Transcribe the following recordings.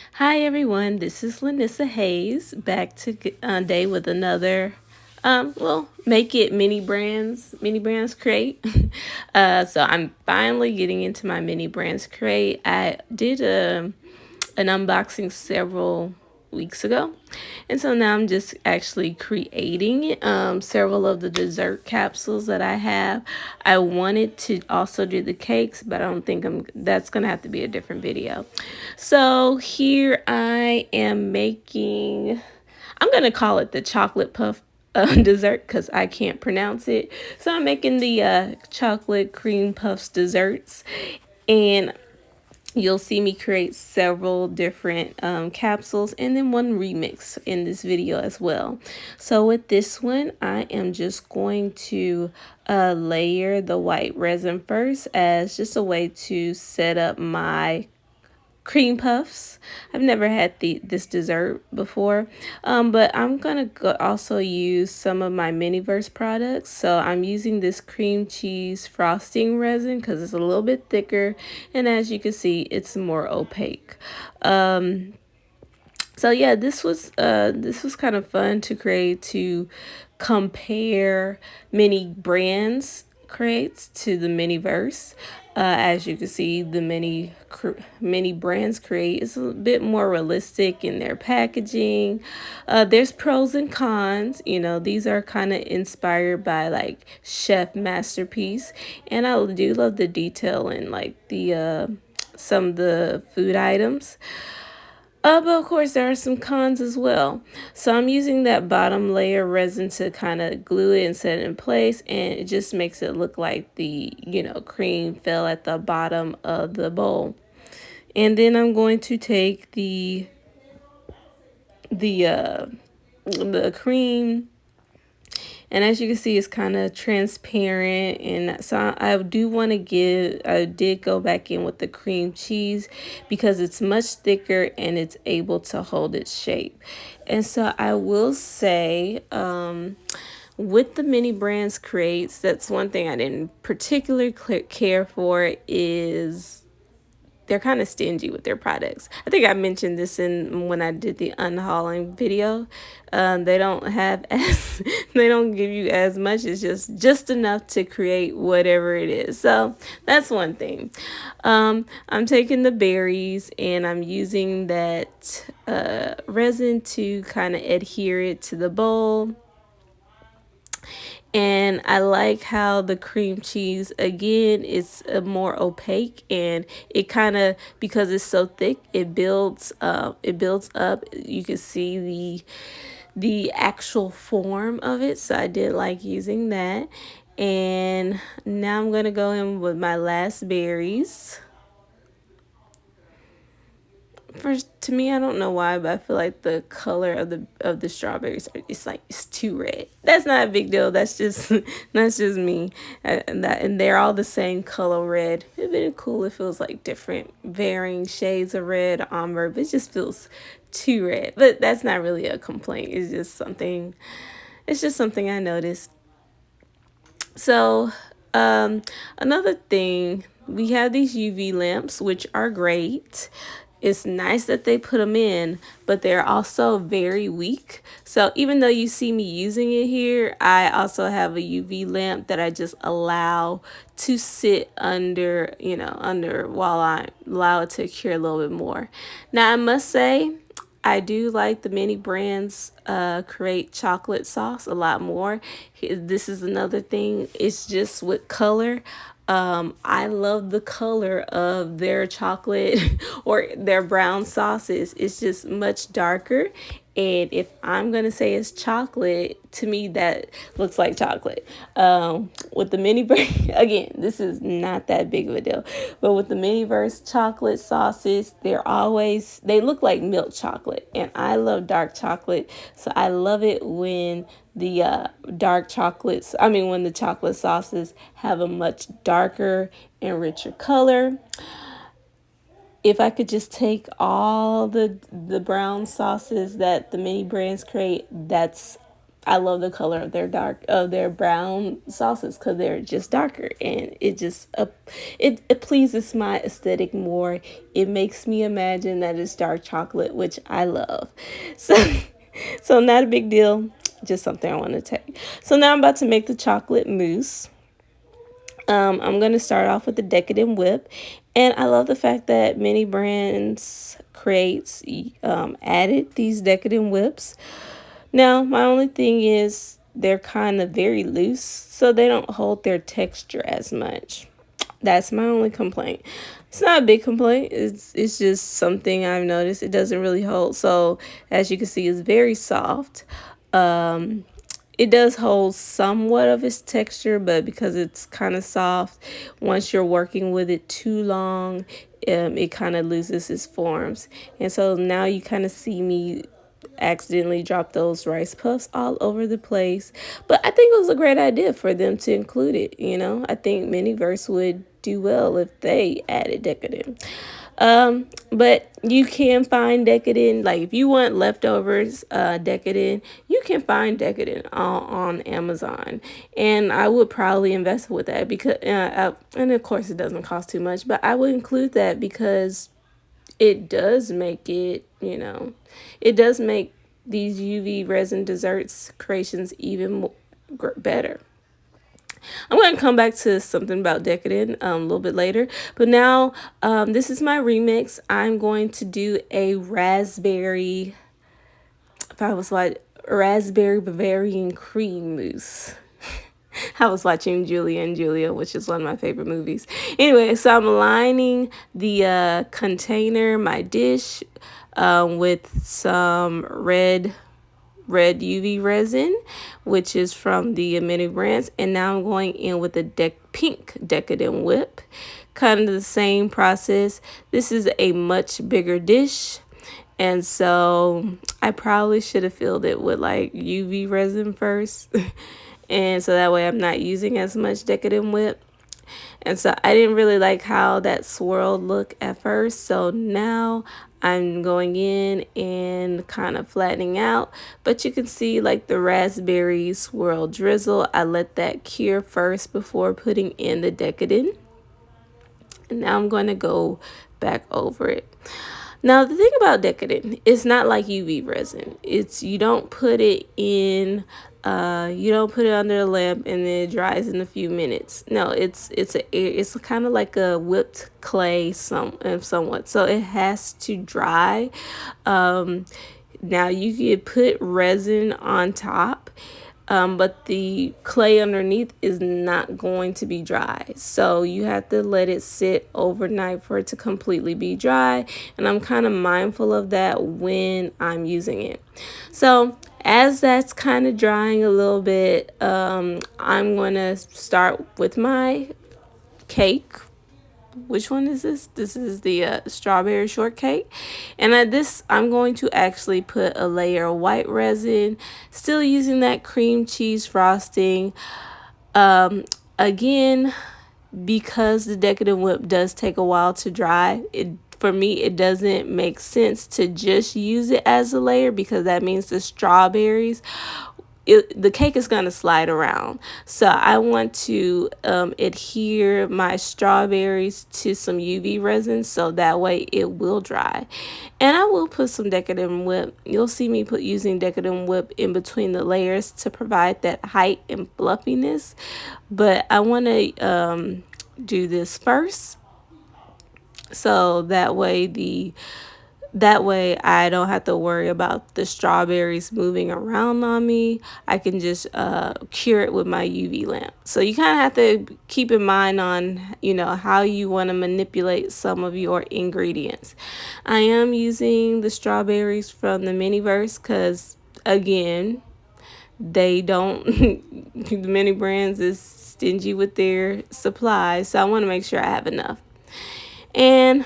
Hi everyone, this is Lynissa Hayes back today with another make it mini brands crate. So I'm finally getting into my mini brands crate. I did an unboxing several weeks ago, and so now I'm just actually creating several of the dessert capsules that I have. I wanted to also do the cakes, but I don't think that's gonna have to be a different video. So here I am making, I'm gonna call it the chocolate puff dessert because I can't pronounce it. So I'm making the chocolate cream puffs desserts, and you'll see me create several different capsules and then one remix in this video as well. So with this one, I am just going to layer the white resin first as just a way to set up my cream puffs. I've never had this dessert before, but I'm gonna also use some of my Miniverse products. So I'm using this cream cheese frosting resin because it's a little bit thicker, and as you can see, it's more opaque. So yeah, this was kind of fun to create, to compare many brands crates to the Miniverse. As you can see, the many brands create is a bit more realistic in their packaging. There's pros and cons. You know, these are kind of inspired by like Chef Masterpiece, and I do love the detail in like the some of the food items. But of course, there are some cons as well. So I'm using that bottom layer resin to kind of glue it and set it in place, and it just makes it look like the, cream fell at the bottom of the bowl. And then I'm going to take the the cream, and as you can see, it's kind of transparent. And so I did go back in with the cream cheese because it's much thicker and it's able to hold its shape. And so I will say, with the mini brands crates, that's one thing I didn't particularly care for, is they're kind of stingy with their products. I think I mentioned this in when I did the unhauling video. They don't have as they don't give you as much. It's just enough to create whatever it is. So that's one thing. I'm taking the berries and I'm using that resin to kind of adhere it to the bowl. And I like how the cream cheese, again, is more opaque, and it kind of, because it's so thick, it builds up. You can see the actual form of it. So I did like using that. And now I'm going to go in with my last berries. First, to me, I don't know why, but I feel like the color of the strawberries it's too red. That's not a big deal. That's just me. And they're all the same color red. It'd been cool if it was like different varying shades of red, umber, but it just feels too red. But that's not really a complaint. It's just something I noticed. So, another thing, we have these UV lamps, which are great. It's nice that they put them in, but they're also very weak. So even though you see me using it here, I also have a UV lamp that I just allow to sit under while I allow it to cure a little bit more. Now, I must say, I do like the mini brands create chocolate sauce a lot more. This is another thing. It's just with color. I love the color of their chocolate or their brown sauces. It's just much darker. And if I'm going to say it's chocolate, to me that looks like chocolate. With the mini again, this is not that big of a deal. But with the Miniverse chocolate sauces, they look like milk chocolate. And I love dark chocolate. So I love it when the when the chocolate sauces have a much darker and richer color. If I could just take all the brown sauces that the mini brands create, I love the color of their brown sauces because they're just darker, and it pleases my aesthetic more. It makes me imagine that it's dark chocolate, which I love. So so not a big deal, just something I want to take. So now I'm about to make the chocolate mousse. I'm going to start off with the decadent whip, and I love the fact that many brands creates added these decadent whips. Now, my only thing is they're kind of very loose, so they don't hold their texture as much. That's my only complaint. It's not a big complaint. It's just something I've noticed. It doesn't really hold. So as you can see, it's very soft. Um, it does hold somewhat of its texture, but because it's kind of soft, once you're working with it too long, it kind of loses its forms. And so now you kind of see me accidentally drop those rice puffs all over the place. But I think it was a great idea for them to include it. I think Miniverse would do well if they added decadent. But you can find decadent, like if you want leftovers, decadent, you can find decadent on Amazon, and I would probably invest with that because, and of course it doesn't cost too much, but I would include that because it does make it does make these UV resin desserts creations even better. I'm going to come back to something about decadent a little bit later, but now this is my remix. I'm going to do a raspberry, if I was like raspberry Bavarian cream mousse. I was watching Julia and Julia, which is one of my favorite movies. Anyway, so I'm lining the container, my dish, with some red UV resin, which is from the mini brands, and now I'm going in with the pink decadent whip. Kind of the same process. This is a much bigger dish, and so I probably should have filled it with like UV resin first. And so that way I'm not using as much decadent whip. And so I didn't really like how that swirled look at first. So now I'm going in and kind of flattening out. But you can see like the raspberry swirl drizzle. I let that cure first before putting in the decadent. And now I'm going to go back over it. Now the thing about decadent, it's not like UV resin. It's you don't put it in, you don't put it under a lamp and then it dries in a few minutes. No, it's kind of like a whipped clay somewhat. So it has to dry. Now you could put resin on top, but the clay underneath is not going to be dry. So you have to let it sit overnight for it to completely be dry. And I'm kind of mindful of that when I'm using it. So as that's kind of drying a little bit, I'm going to start with my cake. Which one is this? This is the strawberry shortcake. And at this, I'm going to actually put a layer of white resin, still using that cream cheese frosting. Again, because the decadent whip does take a while to dry, for me, it doesn't make sense to just use it as a layer because that means the strawberries, the cake is going to slide around. So I want to adhere my strawberries to some UV resin so that way it will dry. And I will put some decadent whip. You'll see me using decadent whip in between the layers to provide that height and fluffiness. But I want to do this first so that way I don't have to worry about the strawberries moving around on me. I can just cure it with my UV lamp. So you kind of have to keep in mind on, how you want to manipulate some of your ingredients. I am using the strawberries from the Miniverse because, again, they don't, the mini brands is stingy with their supplies. So I want to make sure I have enough. And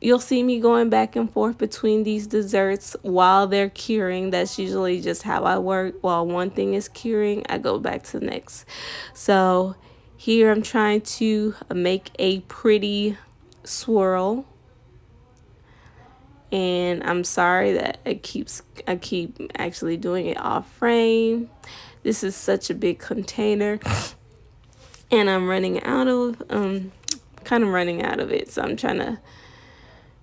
you'll see me going back and forth between these desserts while they're curing. That's usually just how I work. While one thing is curing, I go back to the next. So here I'm trying to make a pretty swirl. And I'm sorry that I keep actually doing it off frame. This is such a big container, and I'm running out of kind of running out of it. So I'm trying to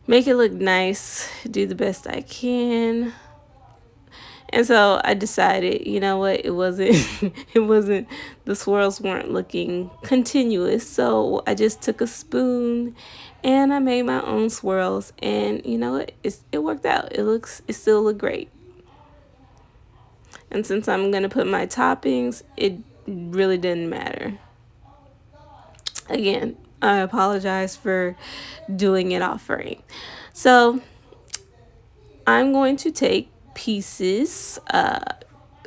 make it look nice, do the best I can. And so I decided, you know what, it wasn't it wasn't the swirls weren't looking continuous. So I just took a spoon and I made my own swirls, and you know what, it worked out. It still looked great. And since I'm going to put my toppings, it really didn't matter. Again, I apologize for doing it off frame. So I'm going to take pieces, a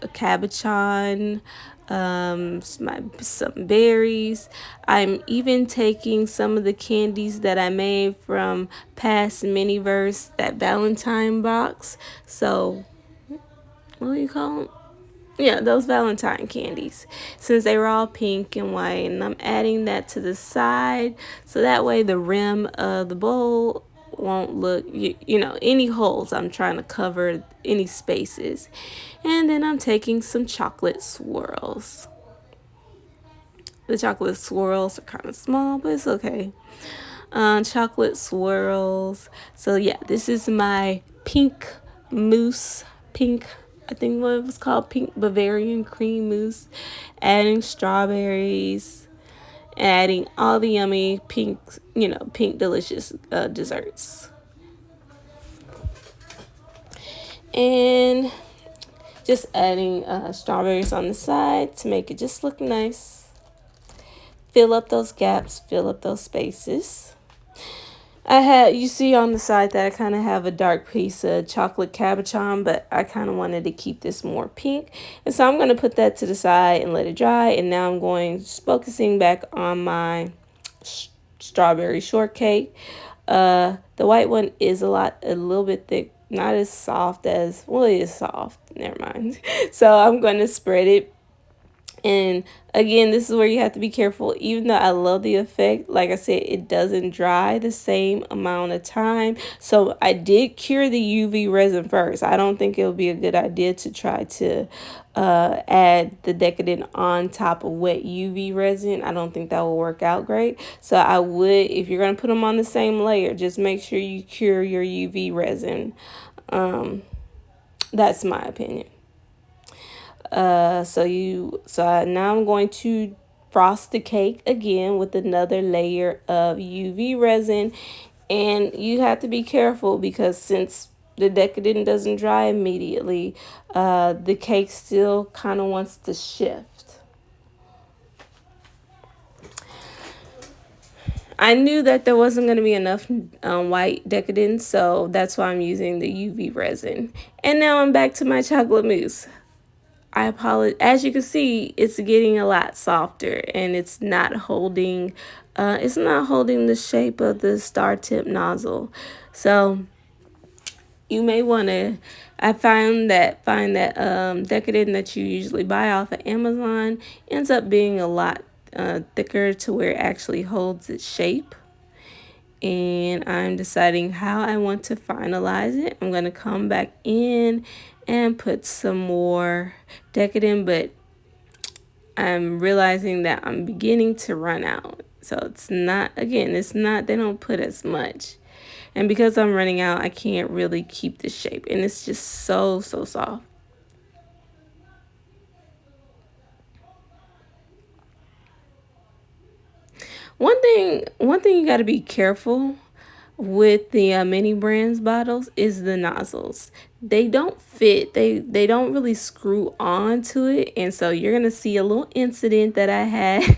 cabochon, some berries. I'm even taking some of the candies that I made from past Miniverse, that Valentine box. So, what do you call them? Yeah, those Valentine candies, since they were all pink and white, and I'm adding that to the side so that way the rim of the bowl won't look, you know, any holes. I'm trying to cover any spaces. And then I'm taking some chocolate swirls. The chocolate swirls are kind of small, but it's okay. Chocolate swirls. So yeah, this is my pink mousse, pink, I think what it was called, pink Bavarian cream mousse. Adding strawberries, adding all the yummy pink, you know, pink delicious desserts. And just adding strawberries on the side to make it just look nice. Fill up those gaps, fill up those spaces. You see on the side that I kind of have a dark piece of chocolate cabochon, but I kind of wanted to keep this more pink. And so I'm going to put that to the side and let it dry. And now I'm going, focusing back on my strawberry shortcake. The white one is a little bit thick, not as soft as, well, it is soft, never mind. So I'm going to spread it. And again, this is where you have to be careful. Even though I love the effect, like I said, it doesn't dry the same amount of time. So I did cure the UV resin first. I don't think it would be a good idea to try to add the decadent on top of wet UV resin. I don't think that will work out great. So I would, if you're going to put them on the same layer, just make sure you cure your UV resin. That's my opinion. Now I'm going to frost the cake again with another layer of UV resin, and you have to be careful because since the decadent doesn't dry immediately, the cake still kind of wants to shift. I knew that there wasn't going to be enough white decadent, so that's why I'm using the UV resin. And now I'm back to my chocolate mousse. I apologize. As you can see, it's getting a lot softer, and it's not holding. It's not holding the shape of the star tip nozzle. So you may want to. I find that decadent that you usually buy off of Amazon ends up being a lot thicker to where it actually holds its shape. And I'm deciding how I want to finalize it. I'm going to come back in and put some more decadent, but I'm realizing that I'm beginning to run out. So it's not, again, it's not, they don't put as much. And because I'm running out, I can't really keep the shape. And it's just so soft. One thing you got to be careful with the mini brands bottles is the nozzles. They don't fit. They don't really screw on to it, and so you're gonna see a little incident that I had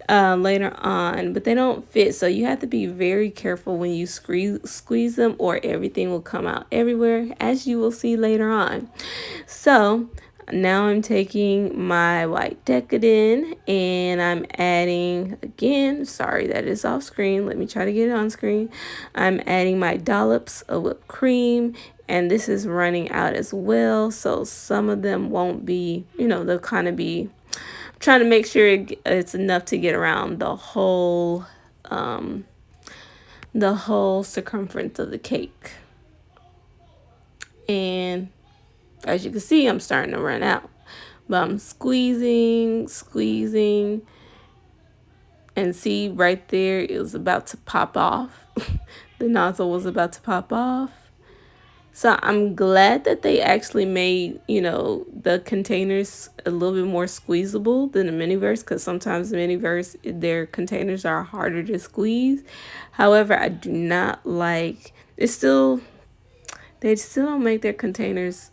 later on, but they don't fit. So you have to be very careful when you squeeze them, or everything will come out everywhere, as you will see later on. So now I'm taking my white decadent and I'm adding, again, sorry that is off screen. Let me try to get it on screen. I'm adding my dollops of whipped cream, and this is running out as well. So some of them won't be, they'll kind of be, trying to make sure it's enough to get around the whole circumference of the cake. And as you can see, I'm starting to run out. But I'm squeezing, and see right there, it was about to pop off. The nozzle was about to pop off. So I'm glad that they actually made, the containers a little bit more squeezable than the Miniverse, because sometimes the Miniverse, their containers are harder to squeeze. However, I do not like, they still don't make their containers,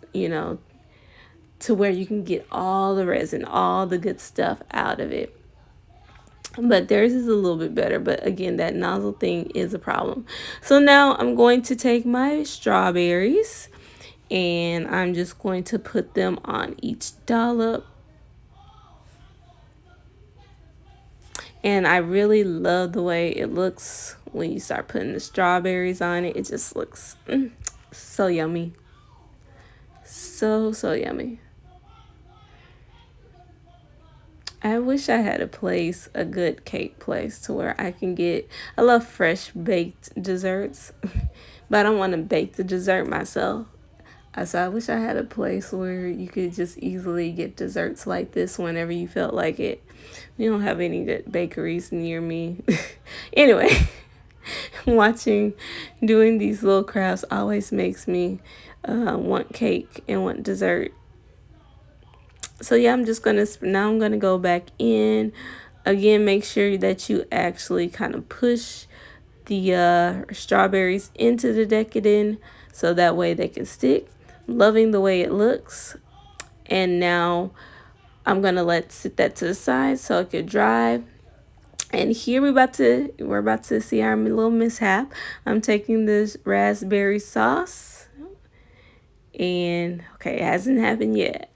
to where you can get all the resin, all the good stuff out of it. But theirs is a little bit better. But again, that nozzle thing is a problem. So now I'm going to take my strawberries and I'm just going to put them on each dollop. And I really love the way it looks when you start putting the strawberries on it. It just looks so yummy. So yummy. I wish I had a good cake place to where I love fresh baked desserts, but I don't want to bake the dessert myself. So I wish I had a place where you could just easily get desserts like this whenever you felt like it. We don't have any good bakeries near me. Anyway, doing these little crafts always makes me want cake and want dessert. So yeah, I'm gonna go back in again. Make sure that you actually kind of push the strawberries into the decadent so that way they can stick. Loving the way it looks. And now I'm gonna sit that to the side so it could dry. And here we're about to see our little mishap. I'm taking this raspberry sauce, and okay, it hasn't happened yet.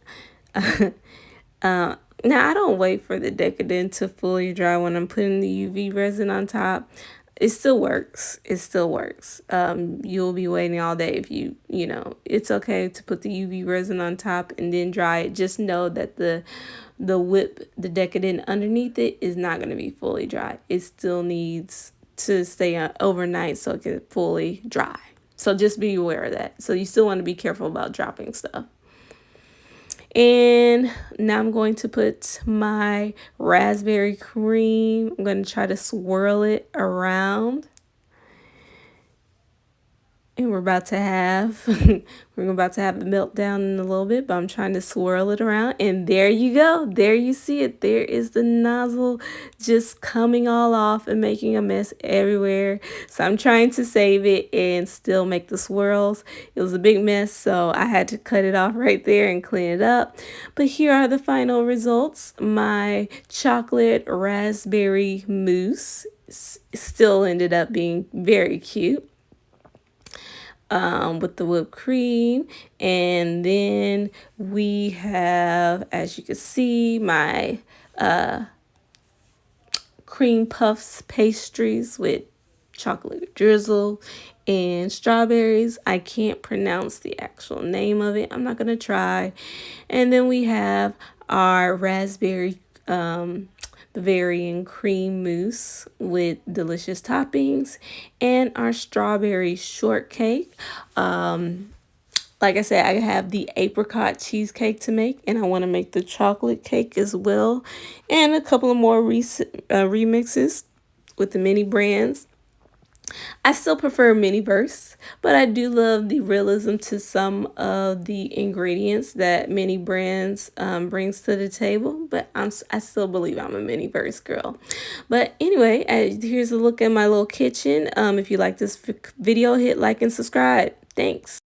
Now I don't wait for the decadent to fully dry when I'm putting the UV resin on top. It still works. It still works. You'll be waiting all day if it's okay to put the UV resin on top and then dry it. Just know that the decadent underneath it is not going to be fully dry. It still needs to stay overnight so it can fully dry. So just be aware of that. So you still want to be careful about dropping stuff. And now I'm going to put my raspberry cream. I'm going to try to swirl it around. And we're about to have a meltdown in a little bit, but I'm trying to swirl it around. And there you go. There you see it. There is the nozzle just coming all off and making a mess everywhere. So I'm trying to save it and still make the swirls. It was a big mess, so I had to cut it off right there and clean it up. But here are the final results. My chocolate raspberry mousse still ended up being very cute. With the whipped cream, and then we have, as you can see, my cream puffs pastries with chocolate drizzle and strawberries. I can't pronounce the actual name of it. I'm not gonna try. And then we have our raspberry Bavarian cream mousse with delicious toppings, and our strawberry shortcake. Like I said, I have the apricot cheesecake to make, and I want to make the chocolate cake as well, and a couple of more remixes with the mini brands. I still prefer mini bursts, but I do love the realism to some of the ingredients that mini brands brings to the table. But I still believe I'm a mini burst girl. But anyway, here's a look at my little kitchen. If you like this video, hit like and subscribe. Thanks.